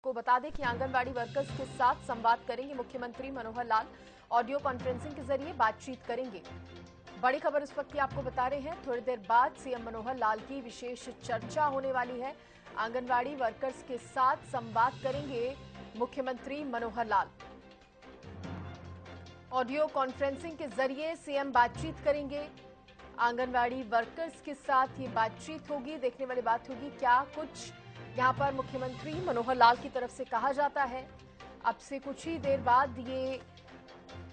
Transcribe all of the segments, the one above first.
आपको बता दें कि आंगनबाड़ी वर्कर्स के साथ संवाद करेंगे मुख्यमंत्री मनोहर लाल। ऑडियो कॉन्फ्रेंसिंग के जरिए बातचीत करेंगे। बड़ी खबर इस वक्त की आपको बता रहे हैं। थोड़ी देर बाद सीएम मनोहर लाल की विशेष चर्चा होने वाली है। आंगनबाड़ी वर्कर्स के साथ संवाद करेंगे मुख्यमंत्री मनोहर लाल। ऑडियो कॉन्फ्रेंसिंग के जरिए सीएम बातचीत करेंगे। आंगनबाड़ी वर्कर्स के साथ ये बातचीत होगी। देखने वाली बात होगी क्या कुछ यहां पर मुख्यमंत्री मनोहर लाल की तरफ से कहा जाता है। अब से कुछ ही देर बाद ये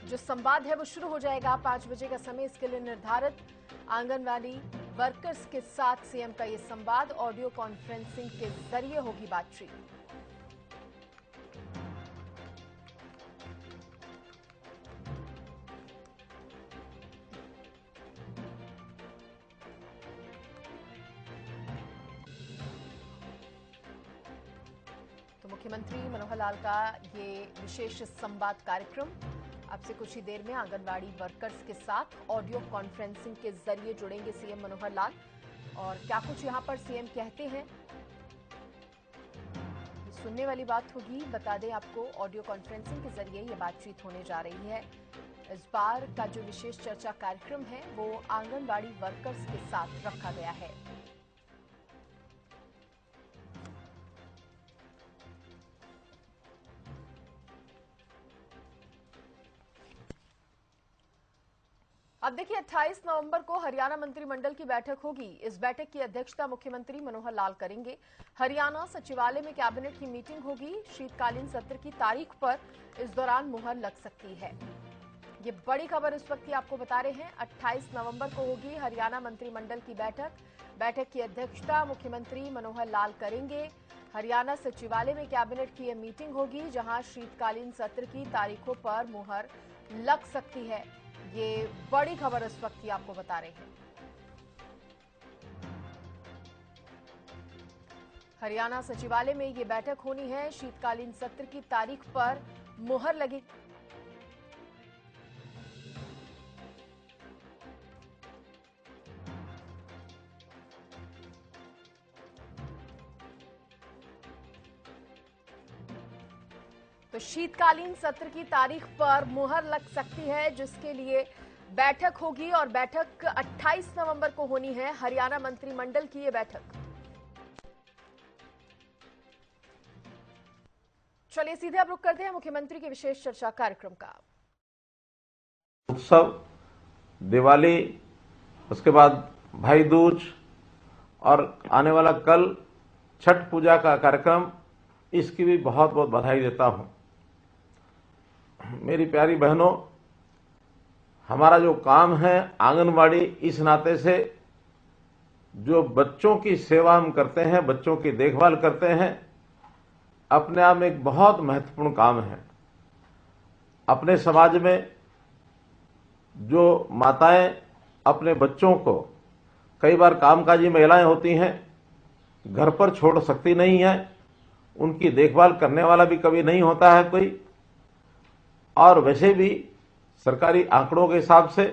जो संवाद है वो शुरू हो जाएगा। 5 बजे का समय इसके लिए निर्धारित। आंगनबाड़ी वर्कर्स के साथ सीएम का ये संवाद ऑडियो कॉन्फ्रेंसिंग के जरिए होगी बातचीत। तो मुख्यमंत्री मनोहर लाल का ये विशेष संवाद कार्यक्रम अब से कुछ ही देर में आंगनबाड़ी वर्कर्स के साथ ऑडियो कॉन्फ्रेंसिंग के जरिए जुड़ेंगे सीएम मनोहर लाल। और क्या कुछ यहां पर सीएम कहते हैं सुनने वाली बात होगी। बता दें आपको ऑडियो कॉन्फ्रेंसिंग के जरिए ये बातचीत होने जा रही है। इस बार का जो विशेष चर्चा कार्यक्रम है वो आंगनबाड़ी वर्कर्स के साथ रखा गया है। अब देखिए 28 नवंबर को हरियाणा मंत्रिमंडल की बैठक होगी। इस बैठक की अध्यक्षता मुख्यमंत्री मनोहर लाल करेंगे। हरियाणा सचिवालय में कैबिनेट की मीटिंग होगी। शीतकालीन सत्र की तारीख पर इस दौरान मुहर लग सकती है। ये बड़ी खबर इस वक्त की आपको बता रहे हैं। 28 नवंबर को होगी हरियाणा मंत्रिमंडल की बैठक। बैठक की अध्यक्षता मुख्यमंत्री मनोहर लाल करेंगे। हरियाणा सचिवालय में कैबिनेट की यह मीटिंग होगी जहां शीतकालीन सत्र की तारीखों पर मुहर लग सकती है। ये बड़ी खबर इस वक्त की आपको बता रहे हैं। हरियाणा सचिवालय में ये बैठक होनी है। शीतकालीन सत्र की तारीख पर मुहर लगी। तो शीतकालीन सत्र की तारीख पर मुहर लग सकती है जिसके लिए बैठक होगी और बैठक 28 नवंबर को होनी है। हरियाणा मंत्रिमंडल की ये बैठक। चलिए सीधे अब रुक करते हैं मुख्यमंत्री के विशेष चर्चा कार्यक्रम का। उत्सव, दिवाली, उसके बाद भाई दूज और आने वाला कल छठ पूजा का कार्यक्रम, इसकी भी बहुत बहुत बधाई देता हूं। मेरी प्यारी बहनों, हमारा जो काम है आंगनबाड़ी, इस नाते से जो बच्चों की सेवा हम करते हैं, बच्चों की देखभाल करते हैं, अपने आप में एक बहुत महत्वपूर्ण काम है। अपने समाज में जो माताएं अपने बच्चों को, कई बार कामकाजी महिलाएं होती हैं, घर पर छोड़ सकती नहीं है, उनकी देखभाल करने वाला भी कभी नहीं होता है कोई। और वैसे भी सरकारी आंकड़ों के हिसाब से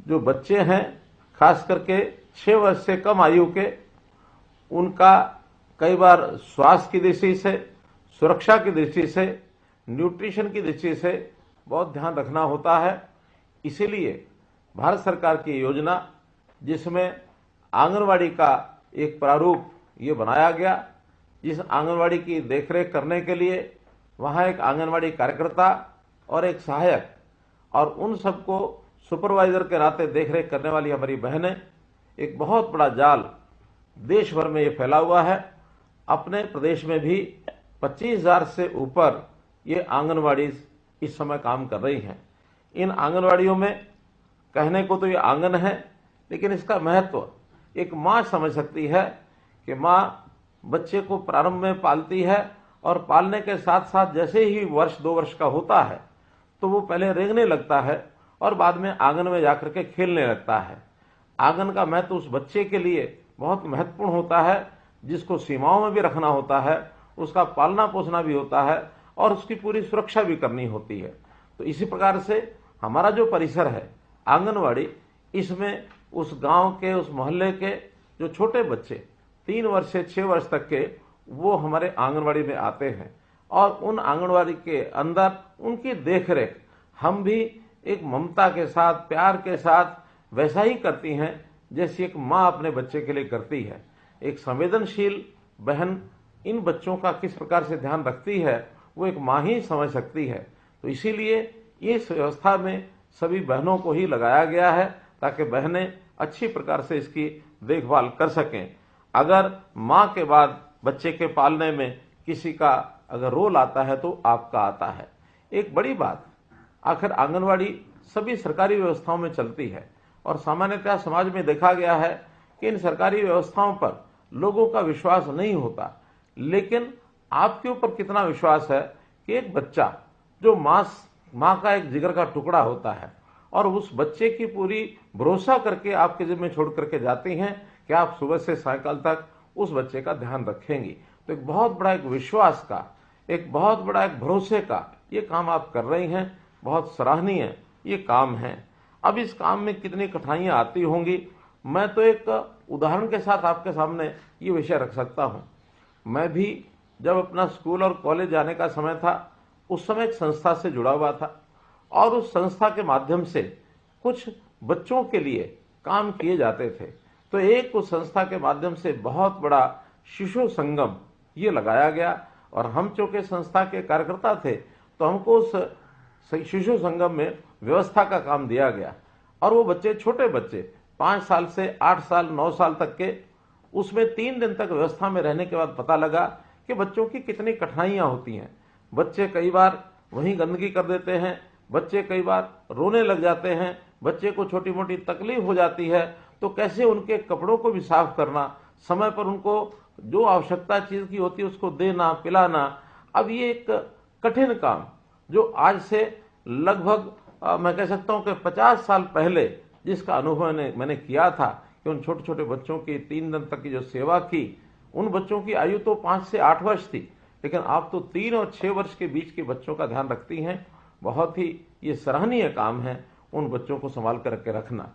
जो बच्चे हैं, खास करके 6 वर्ष से कम आयु के, उनका कई बार स्वास्थ्य की दृष्टि से, सुरक्षा की दृष्टि से, न्यूट्रिशन की दृष्टि से बहुत ध्यान रखना होता है। इसीलिए भारत सरकार की योजना, जिसमें आंगनवाड़ी का एक प्रारूप ये बनाया गया, जिस आंगनवाड़ी की देखरेख करने के लिए वहां एक आंगनवाड़ी कार्यकर्ता और एक सहायक और उन सबको सुपरवाइजर के नाते देखरेख करने वाली हमारी बहनें, एक बहुत बड़ा जाल देश भर में ये फैला हुआ है। अपने प्रदेश में भी 25,000 से ऊपर ये आंगनवाड़ी इस समय काम कर रही हैं। इन आंगनवाड़ियों में कहने को तो ये आंगन है, लेकिन इसका महत्व एक माँ समझ सकती है कि माँ बच्चे को प्रारंभ में पालती है और पालने के साथ साथ जैसे ही वर्ष 2 वर्ष का होता है तो वो पहले रेंगने लगता है और बाद में आंगन में जाकर के खेलने लगता है। आंगन का महत्व उस बच्चे के लिए बहुत महत्वपूर्ण होता है, जिसको सीमाओं में भी रखना होता है, उसका पालना पोसना भी होता है और उसकी पूरी सुरक्षा भी करनी होती है। तो इसी प्रकार से हमारा जो परिसर है आंगनवाड़ी, इसमें उस गांव के, उस मोहल्ले के जो छोटे बच्चे 3 वर्ष से 6 वर्ष तक के, वो हमारे आंगनवाड़ी में आते हैं और उन आंगनवाड़ी के अंदर उनकी देखरेख हम भी एक ममता के साथ, प्यार के साथ वैसा ही करती हैं जैसे एक माँ अपने बच्चे के लिए करती है। एक संवेदनशील बहन इन बच्चों का किस प्रकार से ध्यान रखती है वो एक माँ ही समझ सकती है। तो इसीलिए इस व्यवस्था में सभी बहनों को ही लगाया गया है ताकि बहनें अच्छी प्रकार से इसकी देखभाल कर सकें। अगर माँ के बाद बच्चे के पालने में किसी का अगर रोल आता है तो आपका आता है। एक बड़ी बात, आखिर आंगनवाड़ी सभी सरकारी व्यवस्थाओं में चलती है और सामान्यतः समाज में देखा गया है कि इन सरकारी व्यवस्थाओं पर लोगों का विश्वास नहीं होता, लेकिन आपके ऊपर कितना विश्वास है कि एक बच्चा जो माँ का एक जिगर का टुकड़ा होता है और उस बच्चे की पूरी भरोसा करके आपके जिम्मे छोड़ करके जाती हैं कि आप सुबह से सायंकाल तक उस बच्चे का ध्यान रखेंगी। तो एक बहुत बड़ा एक विश्वास का, एक बहुत बड़ा एक भरोसे का ये काम आप कर रही हैं, बहुत सराहनीय ये काम है। अब इस काम में कितनी कठिनाइयां आती होंगी, मैं तो एक उदाहरण के साथ आपके सामने ये विषय रख सकता हूं। मैं भी जब अपना स्कूल और कॉलेज जाने का समय था उस समय एक संस्था से जुड़ा हुआ था और उस संस्था के माध्यम से कुछ बच्चों के लिए काम किए जाते थे। तो एक उस संस्था के माध्यम से बहुत बड़ा शिशु संगम ये लगाया गया और हम चूंकि संस्था के कार्यकर्ता थे तो हमको उस शिशु संगम में व्यवस्था का काम दिया गया और वो बच्चे, छोटे बच्चे 5 साल से 8 साल 9 साल तक के, उसमें 3 दिन तक व्यवस्था में रहने के बाद पता लगा कि बच्चों की कितनी कठिनाइयां होती हैं। बच्चे कई बार वहीं गंदगी कर देते हैं, बच्चे कई बार रोने लग जाते हैं, बच्चे को छोटी मोटी तकलीफ हो जाती है तो कैसे उनके कपड़ों को भी साफ करना, समय पर उनको जो आवश्यकता चीज की होती है उसको देना, पिलाना। अब ये एक कठिन काम जो आज से लगभग मैं कह सकता हूं कि 50 साल पहले जिसका अनुभव मैंने किया था कि उन छोटे छोटे बच्चों की 3 दिन तक की जो सेवा की, उन बच्चों की आयु तो 5 से 8 वर्ष थी, लेकिन आप तो 3 और 6 वर्ष के बीच के बच्चों का ध्यान रखती हैं। बहुत ही ये सराहनीय काम है उन बच्चों को संभाल कर के रखना।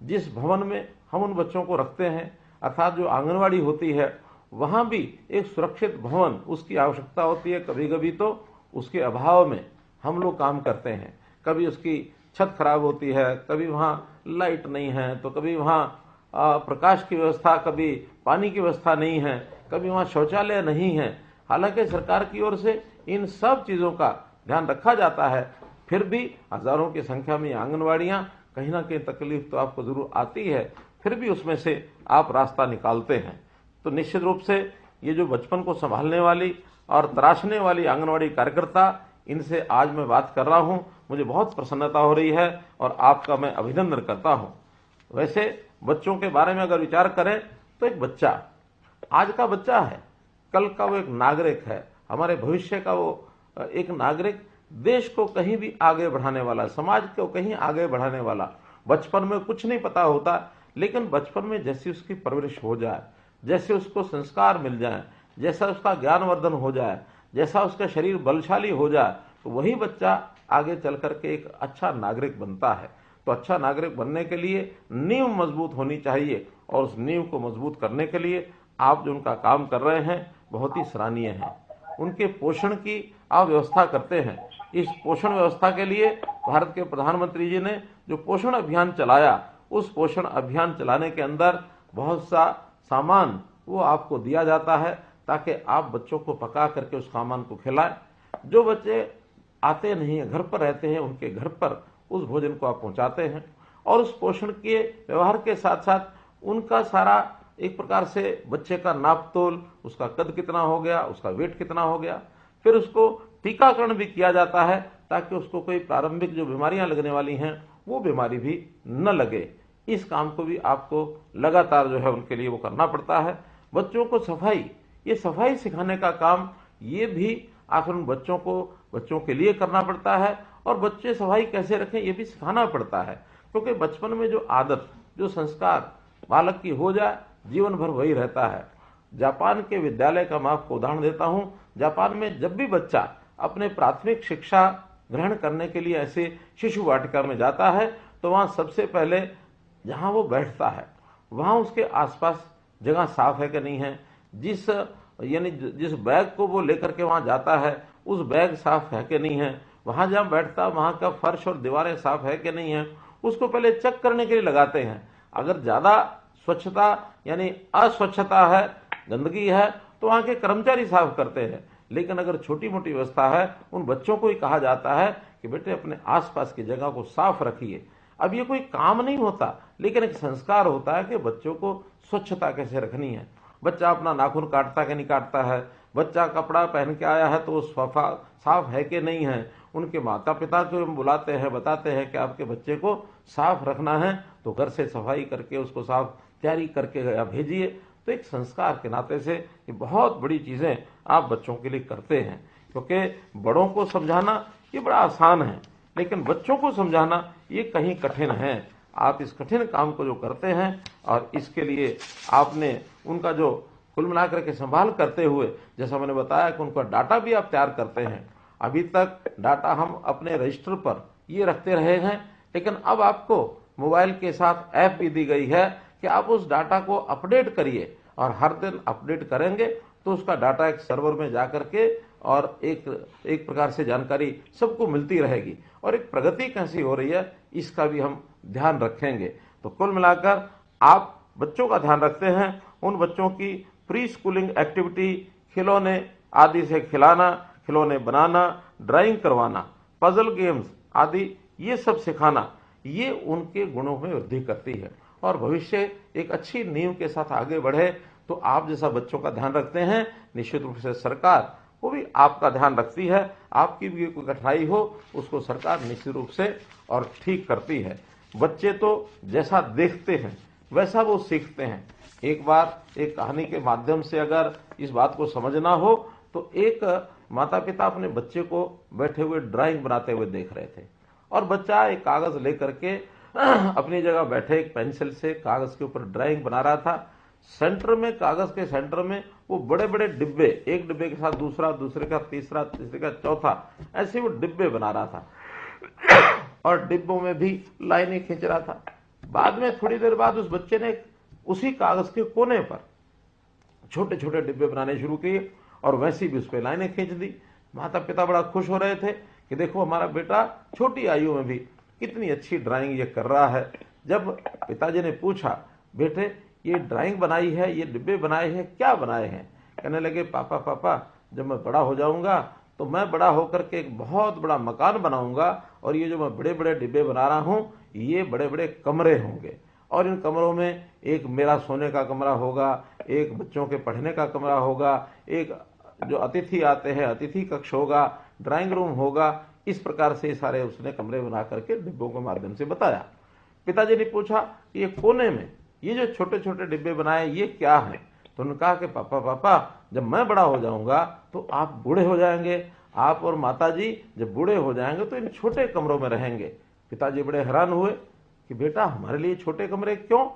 जिस भवन में हम उन बच्चों को रखते हैं अर्थात जो आंगनवाड़ी होती है वहां भी एक सुरक्षित भवन उसकी आवश्यकता होती है। कभी कभी तो उसके अभाव में हम लोग काम करते हैं, कभी उसकी छत खराब होती है, कभी वहां लाइट नहीं है, तो कभी वहां प्रकाश की व्यवस्था, कभी पानी की व्यवस्था नहीं है, कभी वहां शौचालय नहीं है। हालांकि सरकार की ओर से इन सब चीजों का ध्यान रखा जाता है, फिर भी हजारों की संख्या में आंगनवाड़ियां, कहीं ना कहीं तकलीफ तो आपको जरूर आती है, फिर भी उसमें से आप रास्ता निकालते हैं। तो निश्चित रूप से ये जो बचपन को संभालने वाली और तराशने वाली आंगनवाड़ी कार्यकर्ता, इनसे आज मैं बात कर रहा हूं, मुझे बहुत प्रसन्नता हो रही है और आपका मैं अभिनंदन करता हूं। वैसे बच्चों के बारे में अगर विचार करें तो एक बच्चा आज का बच्चा है, कल का वो एक नागरिक है, हमारे भविष्य का वो एक नागरिक, देश को कहीं भी आगे बढ़ाने वाला, समाज को कहीं आगे बढ़ाने वाला। बचपन में कुछ नहीं पता होता, लेकिन बचपन में जैसी उसकी परवरिश हो जाए, जैसे उसको संस्कार मिल जाए, जैसा उसका ज्ञानवर्धन हो जाए, जैसा उसका शरीर बलशाली हो जाए, तो वही बच्चा आगे चल करके एक अच्छा नागरिक बनता है। तो अच्छा नागरिक बनने के लिए नींव मजबूत होनी चाहिए और उस नींव को मजबूत करने के लिए आप जो उनका काम कर रहे हैं बहुत ही सराहनीय है। उनके पोषण की आप व्यवस्था करते हैं। इस पोषण व्यवस्था के लिए भारत के प्रधानमंत्री जी ने जो पोषण अभियान चलाया, उस पोषण अभियान चलाने के अंदर बहुत सा सामान वो आपको दिया जाता है ताकि आप बच्चों को पका करके उस सामान को खिलाएं। जो बच्चे आते नहीं है, घर पर रहते हैं, उनके घर पर उस भोजन को आप पहुंचाते हैं और उस पोषण के व्यवहार के साथ साथ उनका सारा एक प्रकार से बच्चे का नापतोल, उसका कद कितना हो गया, उसका वेट कितना हो गया, फिर उसको टीकाकरण भी किया जाता है ताकि उसको कोई प्रारंभिक जो बीमारियां लगने वाली हैं वो बीमारी भी न लगे। इस काम को भी आपको लगातार जो है उनके लिए वो करना पड़ता है। बच्चों को सफाई, ये सफाई सिखाने का काम ये भी आखिर उन बच्चों के लिए करना पड़ता है और बच्चे सफाई कैसे रखें ये भी सिखाना पड़ता है, क्योंकि बचपन में जो आदत, जो संस्कार बालक की हो जाए जीवन भर वही रहता है। जापान के विद्यालय का मैं आपको उदाहरण देता हूं। जापान में जब भी बच्चा अपने प्राथमिक शिक्षा ग्रहण करने के लिए ऐसे शिशु वाटिका में जाता है तो वहां सबसे पहले जहां वो बैठता है वहां उसके आसपास जगह साफ है कि नहीं है, जिस यानी जिस बैग को वो लेकर के वहां जाता है उस बैग साफ है कि नहीं है, वहां जहां बैठता वहां का फर्श और दीवारें साफ है कि नहीं है, उसको पहले चेक करने के लिए लगाते हैं। अगर ज्यादा स्वच्छता यानी अस्वच्छता है, गंदगी है, तो वहां के कर्मचारी साफ करते हैं। लेकिन अगर छोटी मोटी व्यवस्था है, उन बच्चों को ही कहा जाता है कि बेटे अपने आसपास की जगह को साफ रखिए। अब ये कोई काम नहीं होता, लेकिन एक संस्कार होता है कि बच्चों को स्वच्छता कैसे रखनी है। बच्चा अपना नाखून काटता कि नहीं काटता है, बच्चा कपड़ा पहन के आया है तो वो साफ है कि नहीं है। उनके माता पिता को हम बुलाते हैं, बताते हैं कि आपके बच्चे को साफ रखना है तो घर से सफाई करके उसको साफ तैयारी करके भेजिए। तो एक संस्कार के नाते से ये बहुत बड़ी चीजें आप बच्चों के लिए करते हैं, क्योंकि बड़ों को समझाना ये बड़ा आसान है, लेकिन बच्चों को समझाना ये कहीं कठिन है। आप इस कठिन काम को जो करते हैं और इसके लिए आपने उनका जो कुल मिलाकर के संभाल करते हुए, जैसा मैंने बताया कि उनका डाटा भी आप तैयार करते हैं। अभी तक डाटा हम अपने रजिस्टर पर ये रखते रहे हैं, लेकिन अब आपको मोबाइल के साथ ऐप भी दी गई है कि आप उस डाटा को अपडेट करिए, और हर दिन अपडेट करेंगे तो उसका डाटा एक सर्वर में जाकर के और एक प्रकार से जानकारी सबको मिलती रहेगी, और एक प्रगति कैसी हो रही है इसका भी हम ध्यान रखेंगे। तो कुल मिलाकर आप बच्चों का ध्यान रखते हैं, उन बच्चों की प्री स्कूलिंग एक्टिविटी, खिलौने आदि से खिलाना, खिलौने बनाना, ड्राइंग करवाना, पजल गेम्स आदि ये सब सिखाना, ये उनके गुणों में वृद्धि करती है और भविष्य एक अच्छी नींव के साथ आगे बढ़े। तो आप जैसा बच्चों का ध्यान रखते हैं, निश्चित रूप से सरकार वो भी आपका ध्यान रखती है। आपकी भी कोई कठिनाई हो उसको सरकार निश्चित रूप से और ठीक करती है। बच्चे तो जैसा देखते हैं वैसा वो सीखते हैं। एक बार एक कहानी के माध्यम से अगर इस बात को समझना हो तो एक माता पिता अपने बच्चे को बैठे हुए ड्राइंग बनाते हुए देख रहे थे, और बच्चा एक कागज लेकर के अपनी जगह बैठे एक पेंसिल से कागज के ऊपर ड्राइंग बना रहा था। सेंटर में, कागज के सेंटर में वो बड़े बड़े डिब्बे, एक डिब्बे के साथ दूसरा, दूसरे का तीसरा, तीसरे का चौथा, ऐसे वो डिब्बे बना रहा था और डिब्बों में भी लाइनें खींच रहा था। बाद में थोड़ी देर बाद उस बच्चे ने उसी कागज के कोने पर छोटे छोटे डिब्बे बनाने शुरू किए और वैसी भी उस पर लाइनें खींच दी। माता पिता बड़ा खुश हो रहे थे कि देखो हमारा बेटा छोटी आयु में भी कितनी अच्छी ड्राइंग ये कर रहा है। जब पिताजी ने पूछा, बेटे ये ड्राइंग बनाई है, ये डिब्बे बनाए हैं, क्या बनाए हैं? कहने लगे, पापा पापा जब मैं बड़ा हो जाऊंगा तो मैं बड़ा होकर के एक बहुत बड़ा मकान बनाऊंगा, और ये जो मैं बड़े बड़े डिब्बे बना रहा हूं ये बड़े बड़े कमरे होंगे, और इन कमरों में एक मेरा सोने का कमरा होगा, एक बच्चों के पढ़ने का कमरा होगा, एक जो अतिथि आते हैं अतिथि कक्ष होगा, ड्राइंग रूम होगा। इस प्रकार से सारे उसने कमरे बना करके डिब्बों के माध्यम से बताया। पिताजी ने पूछा, ये कोने में ये जो छोटे छोटे डिब्बे बनाए ये क्या है? तो उन्होंने कहा कि पापा पापा जब मैं बड़ा हो जाऊंगा तो आप बूढ़े हो जाएंगे, आप और माताजी जब बूढ़े हो जाएंगे तो इन छोटे कमरों में रहेंगे। पिताजी बड़े हैरान हुए कि बेटा हमारे लिए छोटे कमरे क्यों?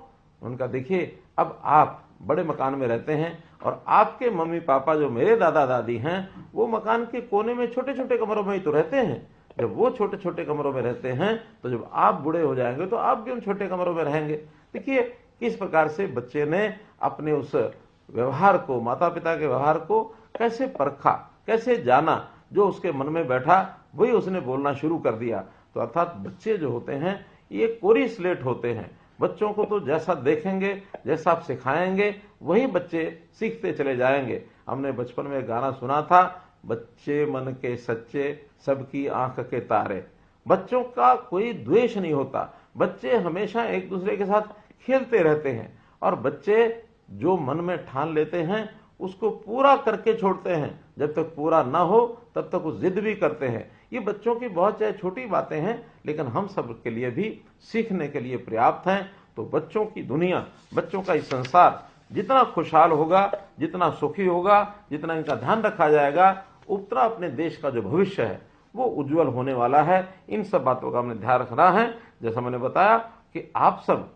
उनका, देखिए अब आप बड़े मकान में रहते हैं और आपके मम्मी पापा जो मेरे दादा दादी हैं वो मकान के कोने में छोटे छोटे कमरों में ही तो रहते हैं। जब वो छोटे छोटे कमरों में रहते हैं तो जब आप बूढ़े हो जाएंगे तो आप भी उन छोटे कमरों में रहेंगे। देखिए किस प्रकार से बच्चे ने अपने उस व्यवहार को, माता पिता के व्यवहार को कैसे परखा, कैसे जाना, जो उसके मन में बैठा वही उसने बोलना शुरू कर दिया। तो अर्थात बच्चे जो होते हैं ये कोरी स्लेट होते हैं। बच्चों को तो जैसा देखेंगे, जैसा आप सिखाएंगे वही बच्चे सीखते चले जाएंगे। हमने बचपन में गाना सुना था, बच्चे मन के सच्चे सबकी आंख के तारे। बच्चों का कोई द्वेष नहीं होता, बच्चे हमेशा एक दूसरे के साथ खेलते रहते हैं, और बच्चे जो मन में ठान लेते हैं उसको पूरा करके छोड़ते हैं। जब तक पूरा ना हो तब तक वो जिद भी करते हैं। ये बच्चों की बहुत चाहे छोटी बातें हैं, लेकिन हम सब के लिए भी सीखने के लिए पर्याप्त हैं। तो बच्चों की दुनिया, बच्चों का इस संसार जितना खुशहाल होगा, जितना सुखी होगा, जितना इनका ध्यान रखा जाएगा, उतना अपने देश का जो भविष्य है वो उज्जवल होने वाला है। इन सब बातों का हमने ध्यान रखना है। जैसा मैंने बताया कि आप सब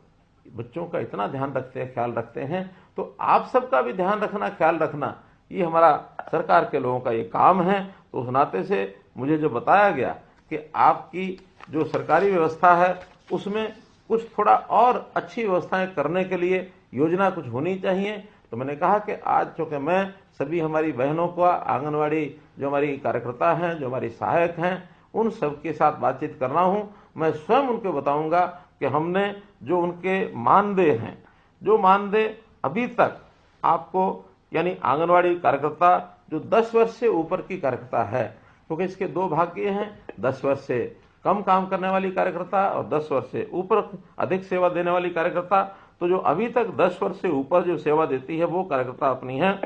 बच्चों का इतना ध्यान रखते हैं, ख्याल रखते हैं, तो आप सबका भी ध्यान रखना, ख्याल रखना, ये हमारा सरकार के लोगों का ये काम है। तो उस नाते से मुझे जो बताया गया कि आपकी जो सरकारी व्यवस्था है उसमें कुछ थोड़ा और अच्छी व्यवस्थाएं करने के लिए योजना कुछ होनी चाहिए, तो मैंने कहा कि आज चूंकि मैं सभी हमारी बहनों को, आंगनवाड़ी जो हमारी कार्यकर्ता हैं, जो हमारी सहायक हैं, उन सब के साथ बातचीत कर रहा हूं, मैं स्वयं उनको बताऊंगा कि हमने जो उनके मानदेय हैं, जो मानदेय अभी तक आपको, यानी आंगनवाड़ी कार्यकर्ता जो 10 वर्ष से ऊपर की कार्यकर्ता है, क्योंकि इसके दो भाग ये हैं, 10 वर्ष से कम काम करने वाली कार्यकर्ता और 10 वर्ष से ऊपर अधिक सेवा देने वाली कार्यकर्ता। तो जो अभी तक 10 वर्ष से ऊपर जो सेवा देती है वो कार्यकर्ता अपनी है,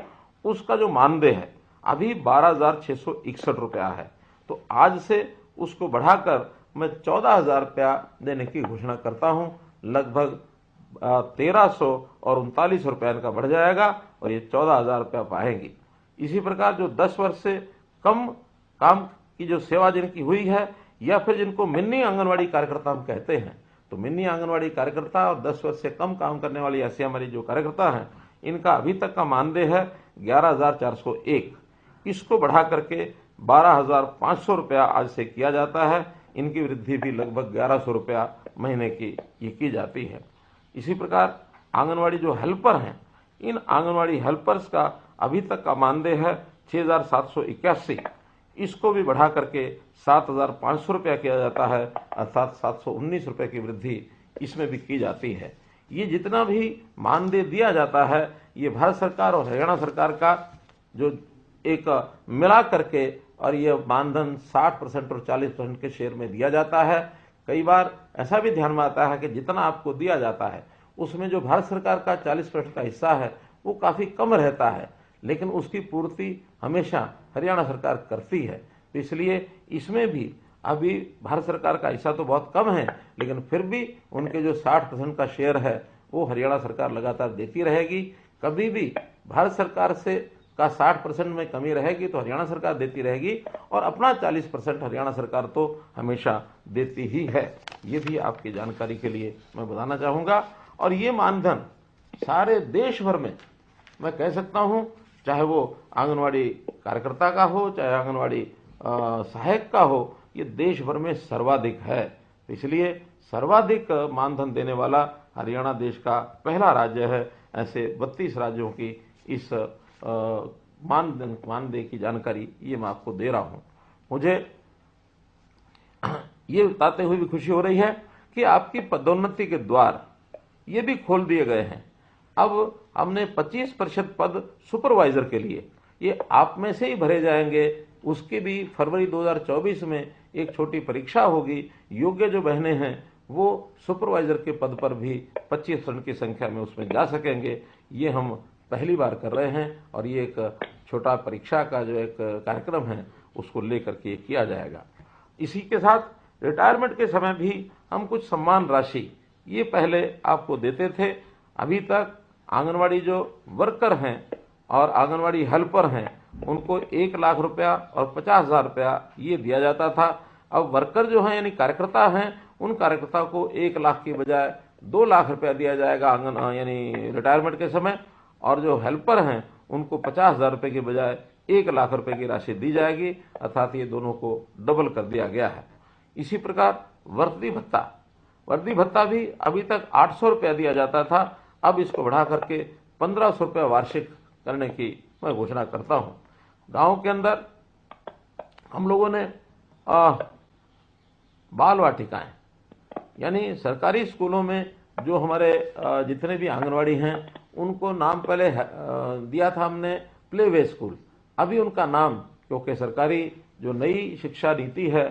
उसका जो मानदेय है अभी 12,661 रुपया है। तो आज से उसको बढ़ाकर मैं 14,000 रुपया देने की घोषणा करता हूं। लगभग 1,300 और 39 रुपया इनका बढ़ जाएगा और ये 14,000 रुपया पाएंगी। इसी प्रकार जो 10 वर्ष से कम काम की जो सेवा जिनकी हुई है, या फिर जिनको मिनी आंगनवाड़ी कार्यकर्ता हम कहते हैं, तो मिनी आंगनवाड़ी कार्यकर्ता और 10 वर्ष से कम काम करने वाली ऐसी हमारी जो कार्यकर्ता हैं, इनका अभी तक का मानदेय है 11,401। इसको बढ़ा करके 12,500 रुपया आज से किया जाता है। इनकी वृद्धि भी लगभग 1,100 रुपया महीने की ये की जाती है। इसी प्रकार आंगनवाड़ी जो हेल्पर हैं, इन आंगनवाड़ी हेल्पर्स का अभी तक का मानदेय है 6,781। इसको भी बढ़ा करके 7,500 रुपया किया जाता है, अर्थात 719 रुपये की वृद्धि इसमें भी की जाती है। ये जितना भी मानदेय दिया जाता है, ये भारत सरकार और हरियाणा सरकार का जो एक मिला करके, और ये मानधन 60% और 40% के शेयर में दिया जाता है। कई बार ऐसा भी ध्यान में आता है कि जितना आपको दिया जाता है उसमें जो भारत सरकार का 40% का हिस्सा है वो काफी कम रहता है, लेकिन उसकी पूर्ति हमेशा हरियाणा सरकार करती है। तो इसलिए इसमें भी अभी भारत सरकार का हिस्सा तो बहुत कम है, लेकिन फिर भी उनके जो 60% का शेयर है वो हरियाणा सरकार लगातार देती रहेगी। कभी भी भारत सरकार से का 60% में कमी रहेगी तो हरियाणा सरकार देती रहेगी, और अपना 40% हरियाणा सरकार तो हमेशा देती ही है। ये भी आपकी जानकारी के लिए मैं बताना चाहूंगा। और ये मानधन सारे देश भर में मैं कह सकता हूं, चाहे वो आंगनवाड़ी कार्यकर्ता का हो, चाहे आंगनवाड़ी सहायक का हो, ये देश भर में सर्वाधिक है। इसलिए सर्वाधिक मानधन देने वाला हरियाणा देश का पहला राज्य है। ऐसे 32 राज्यों की इस मानदेय की जानकारी ये मैं आपको दे रहा हूं। मुझे ये बताते हुए भी खुशी हो रही है कि आपकी पदोन्नति के द्वार ये भी खोल दिए गए हैं। अब हमने 25% पद सुपरवाइजर के लिए ये आप में से ही भरे जाएंगे। उसकी भी फरवरी 2024 में एक छोटी परीक्षा होगी। योग्य जो बहनें हैं वो सुपरवाइजर के पद पर भी 25% की संख्या में उसमें जा सकेंगे। ये हम पहली बार कर रहे हैं और ये एक छोटा परीक्षा का जो एक कार्यक्रम है उसको लेकर के किया जाएगा। इसी के साथ रिटायरमेंट के समय भी हम कुछ सम्मान राशि ये पहले आपको देते थे। अभी तक आंगनवाड़ी जो वर्कर हैं और आंगनवाड़ी हेल्पर हैं उनको 1 लाख रुपया और 50,000 रुपया ये दिया जाता था। अब वर्कर जो हैं यानी कार्यकर्ता हैं, उन कार्यकर्ता को 1 लाख की बजाय 2 लाख रुपया दिया जाएगा यानी रिटायरमेंट के समय, और जो हेल्पर हैं उनको 50,000 रुपये की बजाय 1 लाख रुपए की राशि दी जाएगी, अर्थात ये दोनों को डबल कर दिया गया है। इसी प्रकार वर्दी भत्ता भी अभी तक 800 रुपया दिया जाता था, अब इसको बढ़ा करके 1,500 रुपया वार्षिक करने की मैं घोषणा करता हूं। गांव के अंदर हम लोगों ने बाल वाटिकाएं, यानी सरकारी स्कूलों में जो हमारे जितने भी आंगनवाड़ी हैं उनको नाम पहले दिया था हमने प्ले वे स्कूल। अभी उनका नाम, क्योंकि सरकारी जो नई शिक्षा नीति है,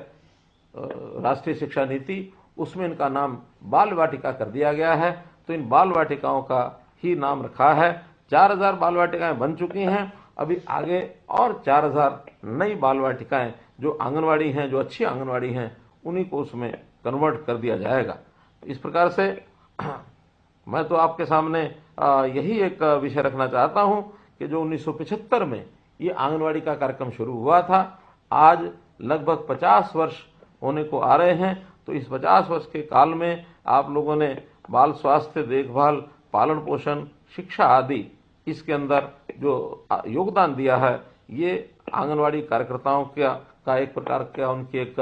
राष्ट्रीय शिक्षा नीति, उसमें इनका नाम बाल वाटिका कर दिया गया है। तो इन बाल वाटिकाओं का ही नाम रखा है। 4,000 बाल वाटिकाएं बन चुकी हैं। अभी आगे और 4,000 नई बाल वाटिकाएं जो आंगनवाड़ी हैं, जो अच्छी आंगनवाड़ी हैं, उन्हीं को उसमें कन्वर्ट कर दिया जाएगा। इस प्रकार से मैं तो आपके सामने यही एक विषय रखना चाहता हूं कि जो 1975 में ये आंगनवाड़ी का कार्यक्रम शुरू हुआ था, आज लगभग 50 वर्ष होने को आ रहे हैं। तो इस 50 वर्ष के काल में आप लोगों ने बाल स्वास्थ्य देखभाल, पालन पोषण, शिक्षा आदि इसके अंदर जो योगदान दिया है, ये आंगनवाड़ी कार्यकर्ताओं का एक प्रकार का उनकी एक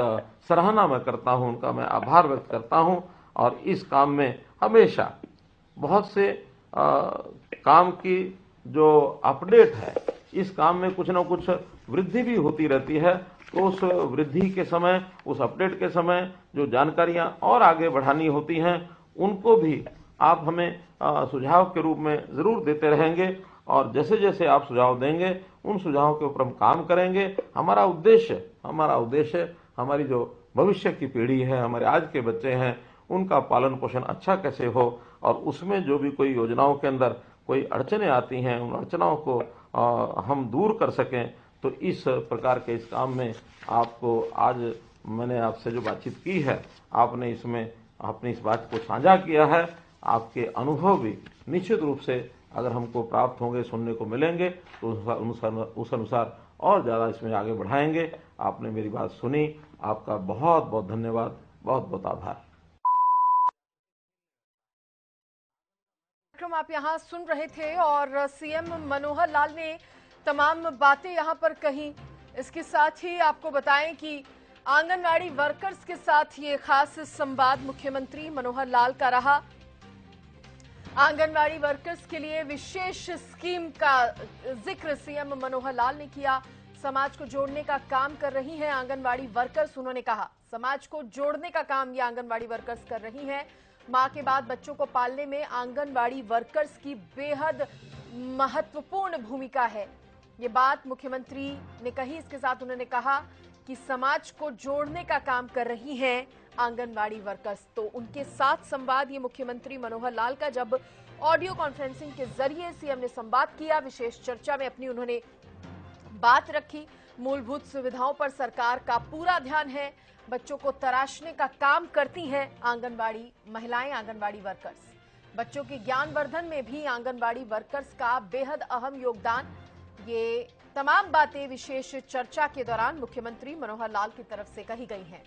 सराहना मैं करता हूं, उनका मैं आभार व्यक्त करता हूं। और इस काम में हमेशा बहुत से काम की जो अपडेट है, इस काम में कुछ ना कुछ वृद्धि भी होती रहती है। तो उस वृद्धि के समय, उस अपडेट के समय जो जानकारियां और आगे बढ़ानी होती हैं, उनको भी आप हमें सुझाव के रूप में जरूर देते रहेंगे। और जैसे जैसे आप सुझाव देंगे, उन सुझावों के ऊपर हम काम करेंगे। हमारा उद्देश्य हमारी जो भविष्य की पीढ़ी है, हमारे आज के बच्चे हैं, उनका पालन पोषण अच्छा कैसे हो, और उसमें जो भी कोई योजनाओं के अंदर कोई अड़चनें आती हैं, उन अड़चनों को हम दूर कर सकें। तो इस प्रकार के इस काम में आपको आज मैंने आपसे जो बातचीत की है, आपने इसमें अपनी इस बात को साझा किया है। आपके अनुभव भी निश्चित रूप से अगर हमको प्राप्त होंगे, सुनने को मिलेंगे, तो उस अनुसार और ज़्यादा इसमें आगे बढ़ाएंगे। आपने मेरी बात सुनी, आपका बहुत बहुत धन्यवाद, बहुत बहुत आभार। कार्यक्रम आप यहाँ सुन रहे थे और सीएम मनोहर लाल ने तमाम बातें यहाँ पर कही। इसके साथ ही आपको बताएं कि आंगनवाड़ी वर्कर्स के साथ ये खास संवाद मुख्यमंत्री मनोहर लाल का रहा। आंगनवाड़ी वर्कर्स के लिए विशेष स्कीम का जिक्र सीएम मनोहर लाल ने किया। समाज को जोड़ने का काम कर रही हैं आंगनवाड़ी वर्कर्स। उन्होंने कहा समाज को जोड़ने का काम ये आंगनवाड़ी वर्कर्स कर रही हैं। मां के बाद बच्चों को पालने में आंगनवाड़ी वर्कर्स की बेहद महत्वपूर्ण भूमिका है, ये बात मुख्यमंत्री ने कही। इसके साथ उन्होंने कहा कि समाज को जोड़ने का काम कर रही हैं आंगनवाड़ी वर्कर्स। तो उनके साथ संवाद ये मुख्यमंत्री मनोहर लाल का, जब ऑडियो कॉन्फ्रेंसिंग के जरिए सीएम ने संवाद किया। विशेष चर्चा में अपनी उन्होंने बात रखी। मूलभूत सुविधाओं पर सरकार का पूरा ध्यान है। बच्चों को तराशने का काम करती हैं आंगनवाड़ी महिलाएं, आंगनवाड़ी वर्कर्स। बच्चों के ज्ञानवर्धन में भी आंगनवाड़ी वर्कर्स का बेहद अहम योगदान। ये तमाम बातें विशेष चर्चा के दौरान मुख्यमंत्री मनोहर लाल की तरफ से कही गई हैं।